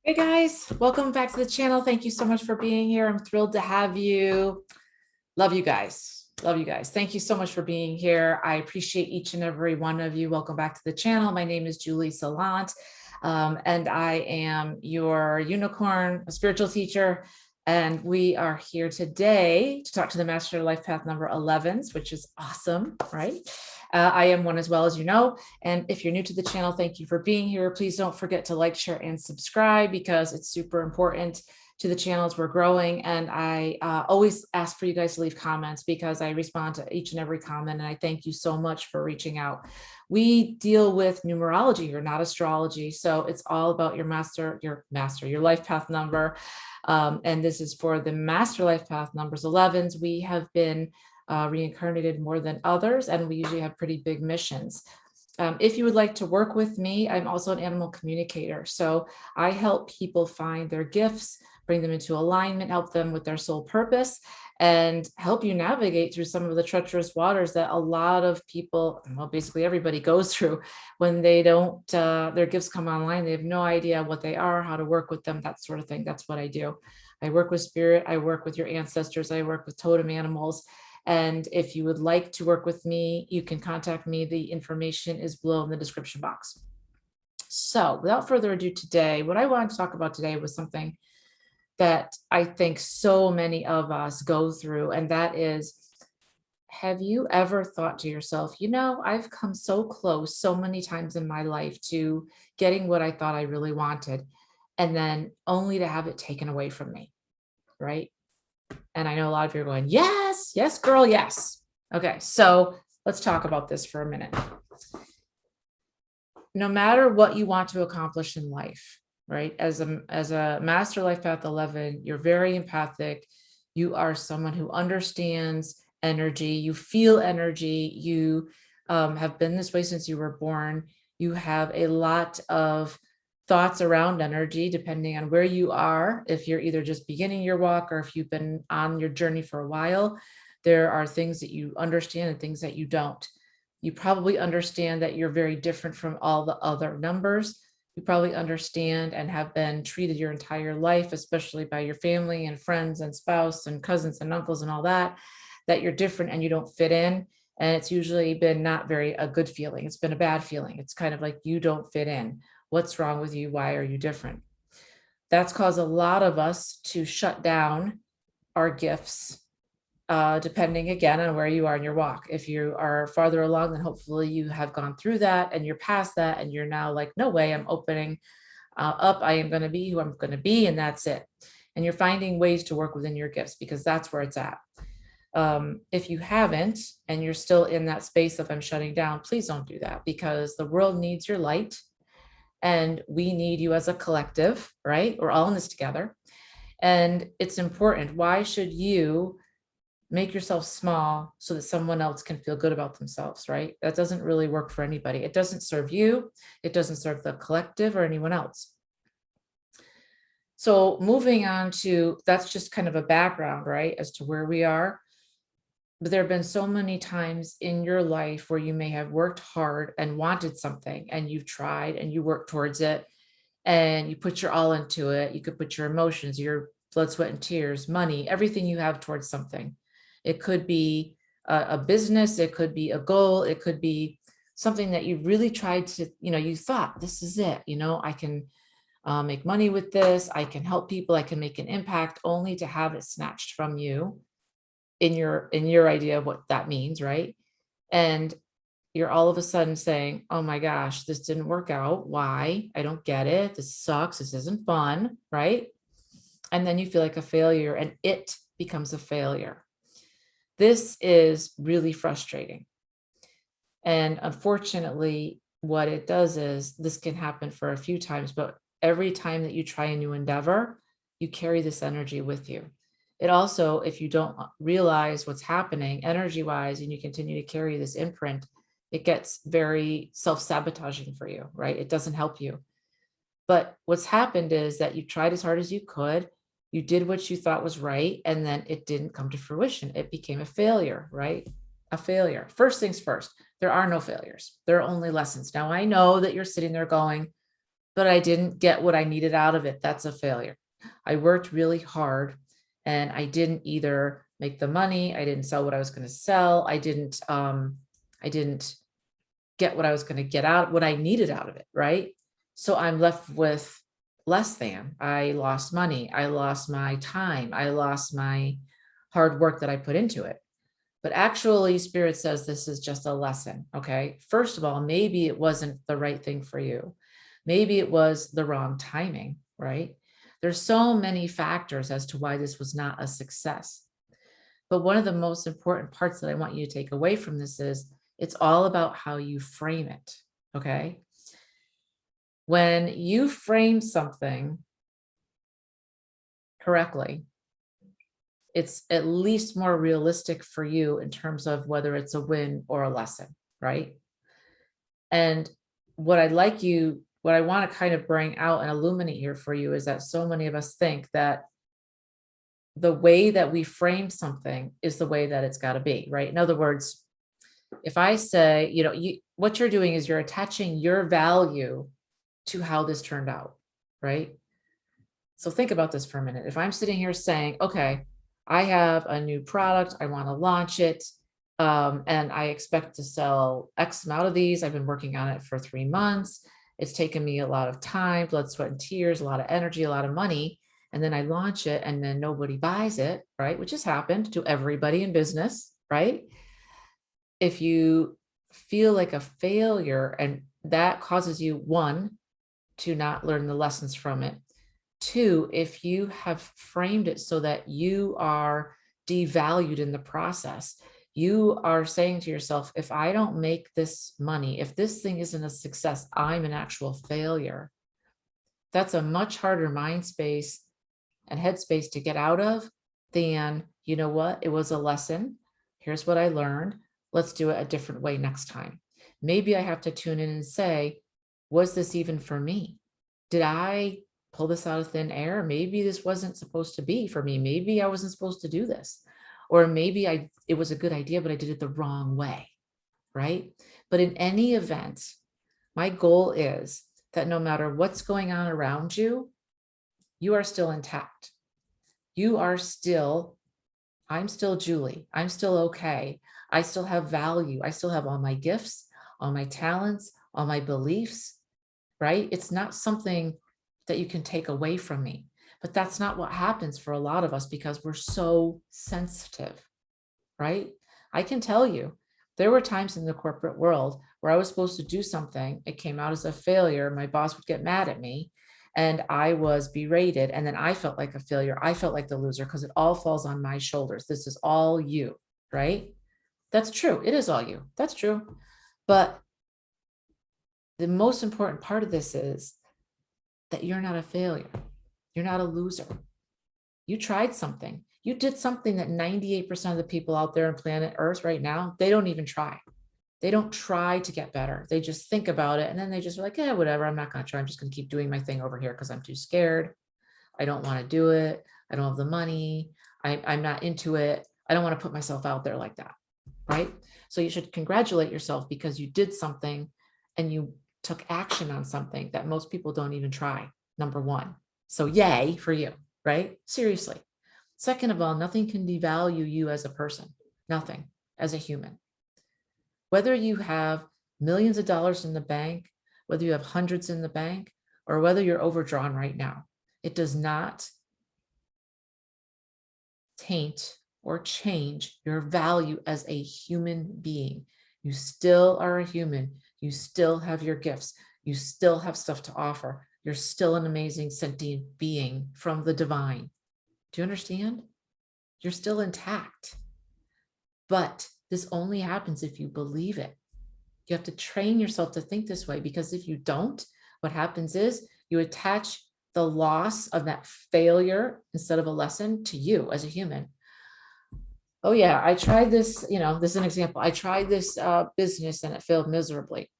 Hey guys, welcome back to the channel. Thank you so much for being here. I'm thrilled to have you. Love you guys. Love you guys. Thank you so much for being here. I appreciate each and every one of you. Welcome back to the channel. My name is Julie Saillant, and I am your unicorn, a spiritual teacher. And we are here today to talk to the Master Life Path number 11s, which is awesome, right? I am one as well, as you know. And if you're new to the channel, thank you for being here. Please don't forget to like, share, and subscribe because it's super important to the channel as we're growing. And I always ask for you guys to leave comments because I respond to each and every comment. And I thank you so much for reaching out. We deal with numerology here, not astrology. So it's all about your life path number. And this is for the master life path numbers 11s. We have been reincarnated more than others, and we usually have pretty big missions. If you would like to work with me, I'm also an animal communicator. So I help people find their gifts, bring them into alignment, help them with their soul purpose, and help you navigate through some of the treacherous waters that a lot of people, well, basically everybody goes through when they don't, their gifts come online. They have no idea what they are, how to work with them, that sort of thing. That's what I do. I work with spirit. I work with your ancestors. I work with totem animals. And if you would like to work with me, you can contact me. The information is below in the description box. So without further ado today, what I wanted to talk about today was something that I think so many of us go through. And that is, have you ever thought to yourself, I've come so close so many times in my life to getting what I thought I really wanted, and then only to have it taken away from me, right? And I know a lot of you are going, yes, yes, girl, yes. Okay, so let's talk about this for a minute. No matter what you want to accomplish in life, right? As a master life path 11, you're very empathic. You are someone who understands energy. You feel energy. You have been this way since you were born. You have a lot of thoughts around energy, depending on where you are. If you're either just beginning your walk or if you've been on your journey for a while, there are things that you understand and things that you don't. You probably understand that you're very different from all the other numbers. You probably understand and have been treated your entire life, especially by your family and friends and spouse and cousins and uncles and all that, that you're different and you don't fit in. And it's usually been not a good feeling. It's been a bad feeling. It's kind of like you don't fit in. What's wrong with you? Why are you different? That's caused a lot of us to shut down our gifts, depending again on where you are in your walk. If you are farther along, then hopefully you have gone through that and you're past that and you're now like, no way, I'm opening up. I am going to be who I'm going to be, and that's it. And you're finding ways to work within your gifts because that's where it's at. If you haven't and you're still in that space of I'm shutting down, please don't do that, because the world needs your light and we need you as a collective, right? We're all in this together. And it's important. Why should you make yourself small so that someone else can feel good about themselves, right? That doesn't really work for anybody. It doesn't serve you. It doesn't serve the collective or anyone else. So moving on to, that's just kind of a background, right, as to where we are. But there have been so many times in your life where you may have worked hard and wanted something, and you've tried and you worked towards it and you put your all into it. You could put your emotions, your blood, sweat, and tears, money, everything you have towards something. It could be a business. It could be a goal. It could be something that you really tried to, you thought, this is it. I can make money with this. I can help people. I can make an impact, only to have it snatched from you in your idea of what that means, right? And you're all of a sudden saying, oh my gosh, this didn't work out. Why? I don't get it. This sucks. This isn't fun, right? And then you feel like a failure, and it becomes a failure. This is really frustrating. And unfortunately, what it does is, this can happen for a few times, but every time that you try a new endeavor, you carry this energy with you. It also, if you don't realize what's happening energy-wise and you continue to carry this imprint, it gets very self-sabotaging for you, right? It doesn't help you. But what's happened is that you tried as hard as you could. You did what you thought was right, and then it didn't come to fruition. It became a failure, right? A failure. First things first, there are no failures. There are only lessons. Now, I know that you're sitting there going, but I didn't get what I needed out of it. That's a failure. I worked really hard and I didn't either make the money. I didn't sell what I was going to sell. I didn't get what I was going to get out, what I needed out of it. Right. So I'm left with less than. I lost money. I lost my time. I lost my hard work that I put into it. But actually, Spirit says this is just a lesson. Okay. First of all, maybe it wasn't the right thing for you. Maybe it was the wrong timing, right? There's so many factors as to why this was not a success. But one of the most important parts that I want you to take away from this is it's all about how you frame it. Okay. When you frame something correctly, it's at least more realistic for you in terms of whether it's a win or a lesson, right? And what I want to kind of bring out and illuminate here for you is that so many of us think that the way that we frame something is the way that it's got to be, right? In other words, if I say, what you're doing is you're attaching your value to how this turned out, right? So think about this for a minute. If I'm sitting here saying, okay, I have a new product, I want to launch it, and I expect to sell X amount of these. I've been working on it for 3 months. It's taken me a lot of time, blood, sweat, and tears, a lot of energy, a lot of money. And then I launch it and then nobody buys it, right? Which has happened to everybody in business, right? If you feel like a failure and that causes you, one, to not learn the lessons from it. Two, if you have framed it so that you are devalued in the process, you are saying to yourself, if I don't make this money, if this thing isn't a success, I'm an actual failure. That's a much harder mind space and headspace to get out of than, you know what, it was a lesson. Here's what I learned. Let's do it a different way next time. Maybe I have to tune in and say, was this even for me? Did I pull this out of thin air? Maybe this wasn't supposed to be for me. Maybe I wasn't supposed to do this. Or maybe it was a good idea, but I did it the wrong way, right? But in any event, my goal is that no matter what's going on around you, you are still intact. I'm still Julie. I'm still okay. I still have value. I still have all my gifts, all my talents, all my beliefs, right? It's not something that you can take away from me, but that's not what happens for a lot of us because we're so sensitive, right? I can tell you, there were times in the corporate world where I was supposed to do something. It came out as a failure. My boss would get mad at me and I was berated. And then I felt like a failure. I felt like the loser because it all falls on my shoulders. This is all you, right? That's true. It is all you. That's true. But the most important part of this is that you're not a failure. You're not a loser. You tried something. You did something that 98% of the people out there on planet Earth right now, they don't even try. They don't try to get better. They just think about it. And then they just are like, yeah, whatever. I'm not going to try. I'm just going to keep doing my thing over here because I'm too scared. I don't want to do it. I don't have the money. I'm not into it. I don't want to put myself out there like that. Right. So you should congratulate yourself because you did something and you took action on something that most people don't even try. Number one. So yay for you. Right. Seriously. Second of all, nothing can devalue you as a person. Nothing as a human. Whether you have millions of dollars in the bank, whether you have hundreds in the bank, or whether you're overdrawn right now, it does not taint or change your value as a human being. You still are a human. You still have your gifts. You still have stuff to offer. You're still an amazing sentient being from the divine. Do you understand? You're still intact. But this only happens if you believe it. You have to train yourself to think this way because if you don't, what happens is you attach the loss of that failure instead of a lesson to you as a human. Oh yeah, I tried this, this is an example. I tried this business and it failed miserably.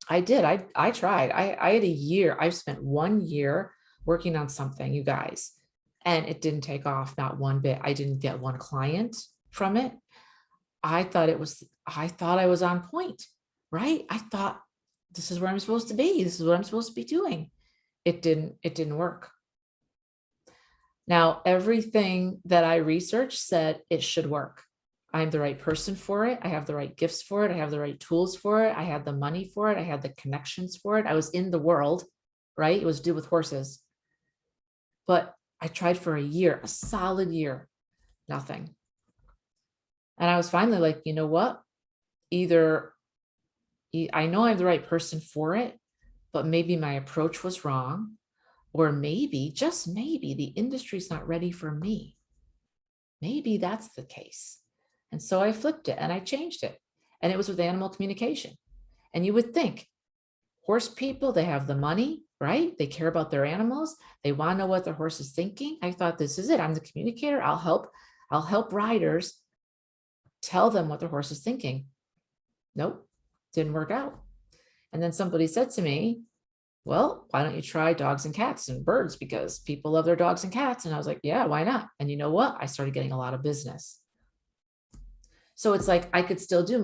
I did. I tried. I had a year. I've spent 1 year working on something, you guys, and it didn't take off, not one bit. I didn't get one client from it. I thought I was on point, right? I thought This is where I'm supposed to be. This is what I'm supposed to be doing. It didn't work. Now, everything that I researched said it should work. I'm the right person for it. I have the right gifts for it. I have the right tools for it. I had the money for it. I had the connections for it. I was in the world, right? It was to do with horses. But I tried for a year, a solid year, nothing. And I was finally like, you know what? Either I know I'm the right person for it, but maybe my approach was wrong, or maybe, just maybe, the industry's not ready for me. Maybe that's the case. And so I flipped it and I changed it. And it was with animal communication. And you would think horse people, they have the money, right? They care about their animals. They want to know what their horse is thinking. I thought, this is it. I'm the communicator. I'll help riders tell them what their horse is thinking. Nope, didn't work out. And then somebody said to me, well, why don't you try dogs and cats and birds, because people love their dogs and cats. And I was like, yeah, why not? And you know what? I started getting a lot of business. So it's like, I could still do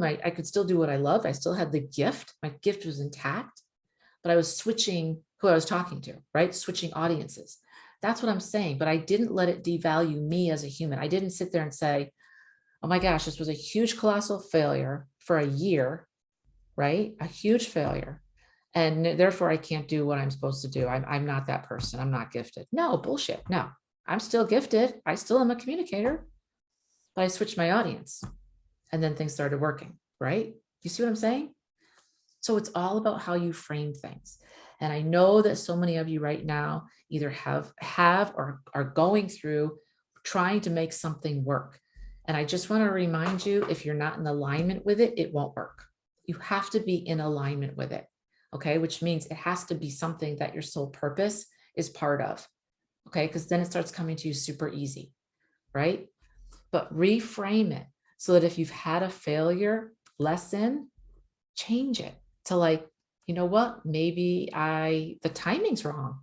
what I love. I still had the gift. My gift was intact, but I was switching who I was talking to, right? Switching audiences. That's what I'm saying. But I didn't let it devalue me as a human. I didn't sit there and say, oh my gosh, this was a huge, colossal failure for a year, right? A huge failure. And therefore I can't do what I'm supposed to do. I'm not that person. I'm not gifted. No, bullshit. No, I'm still gifted. I still am a communicator, but I switched my audience and then things started working, right? You see what I'm saying? So it's all about how you frame things. And I know that so many of you right now either have or are going through trying to make something work. And I just want to remind you, if you're not in alignment with it, it won't work. You have to be in alignment with it. Okay, which means it has to be something that your soul purpose is part of. Okay, because then it starts coming to you super easy, right? But reframe it so that if you've had a failure lesson, change it to like, you know what? Maybe the timing's wrong.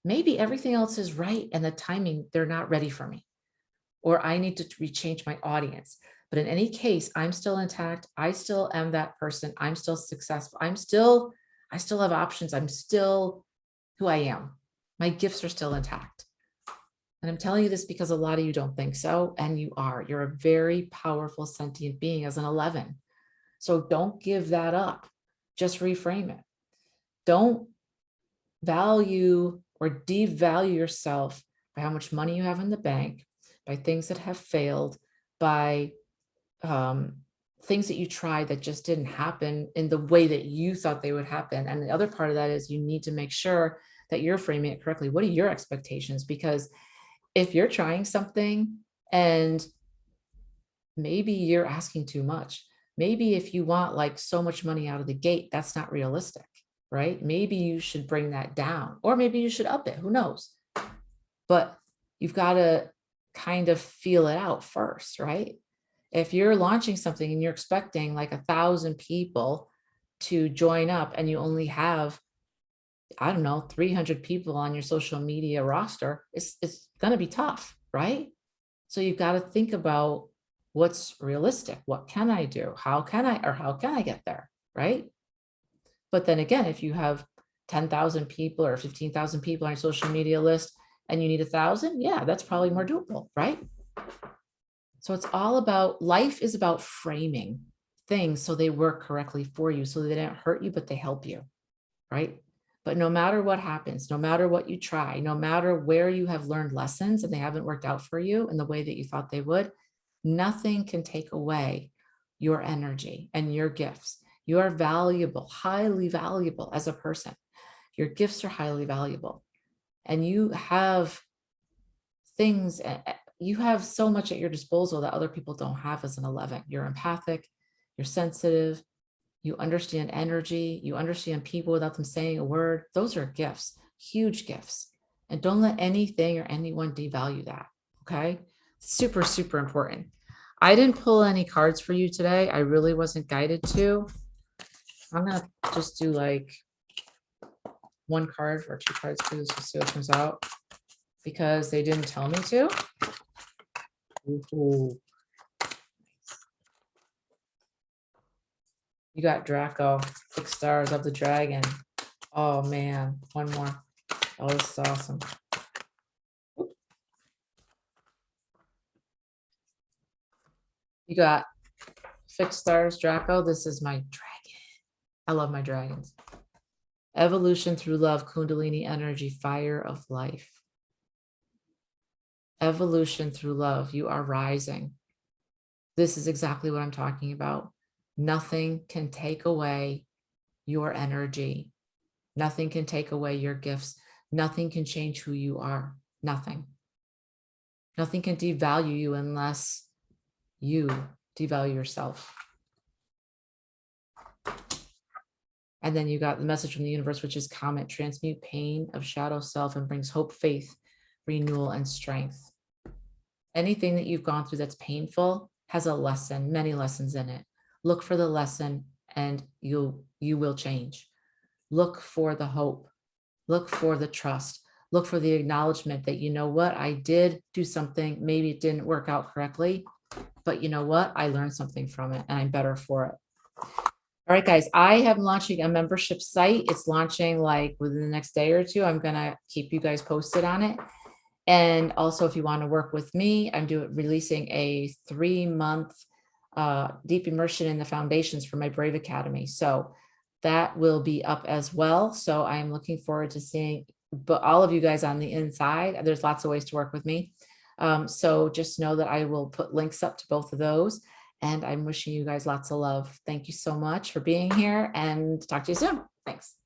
Maybe everything else is right and the timing, they're not ready for me. Or I need to rechange my audience. But in any case, I'm still intact. I still am that person. I'm still successful. I still have options. I'm still who I am. My gifts are still intact. And I'm telling you this because a lot of you don't think so. And you are. You're a very powerful sentient being as an 11. So don't give that up. Just reframe it. Don't value or devalue yourself by how much money you have in the bank, by things that have failed, by things that you tried that just didn't happen in the way that you thought they would happen. And the other part of that is you need to make sure that you're framing it correctly. What are your expectations? Because if you're trying something and maybe you're asking too much, maybe if you want like so much money out of the gate, that's not realistic, right? Maybe you should bring that down, or maybe you should up it, who knows? But you've got to kind of feel it out first, right? If you're launching something and you're expecting like 1,000 people to join up and you only have, I don't know, 300 people on your social media roster, it's going to be tough, right? So you've got to think about what's realistic. What can I do? How can I get there, right? But then again, if you have 10,000 people or 15,000 people on your social media list and you need 1,000, yeah, that's probably more doable, right? So it's all about, life is about framing things so they work correctly for you, so they don't hurt you, but they help you, right? But no matter what happens, no matter what you try, no matter where you have learned lessons and they haven't worked out for you in the way that you thought they would, nothing can take away your energy and your gifts. You are valuable, highly valuable as a person. Your gifts are highly valuable. And you have things, you have so much at your disposal that other people don't have as an 11. You're empathic, you're sensitive, you understand energy, you understand people without them saying a word. Those are gifts, huge gifts. And don't let anything or anyone devalue that, okay? Super, super important. I didn't pull any cards for you today. I really wasn't guided to. I'm gonna just do like one card or two cards for this to see what comes out, because they didn't tell me to. Ooh. You got Draco, 6 stars of the dragon. Oh man, one more. Oh, this is awesome. You got 6 stars, Draco. This is my dragon. I love my dragons. Evolution through love, Kundalini energy, fire of life. Evolution through love. You are rising. This is exactly what I'm talking about. Nothing can take away your energy. Nothing can take away your gifts. Nothing can change who you are. Nothing. Nothing can devalue you unless you devalue yourself. And then you got the message from the universe, which is comment, transmute pain of shadow self and brings hope, faith, renewal, and strength. Anything that you've gone through that's painful has a lesson, many lessons in it. Look for the lesson and you will change. Look for the hope. Look for the trust. Look for the acknowledgement that, you know what, I did do something. Maybe it didn't work out correctly, but you know what? I learned something from it and I'm better for it. All right, guys, I am launching a membership site. It's launching like within the next day or two. I'm going to keep you guys posted on it. And also, if you want to work with me, I'm releasing a 3-month deep immersion in the foundations for my Brave Academy. So that will be up as well. So I'm looking forward to seeing all of you guys on the inside. There's lots of ways to work with me. So just know that I will put links up to both of those. And I'm wishing you guys lots of love. Thank you so much for being here and talk to you soon. Thanks.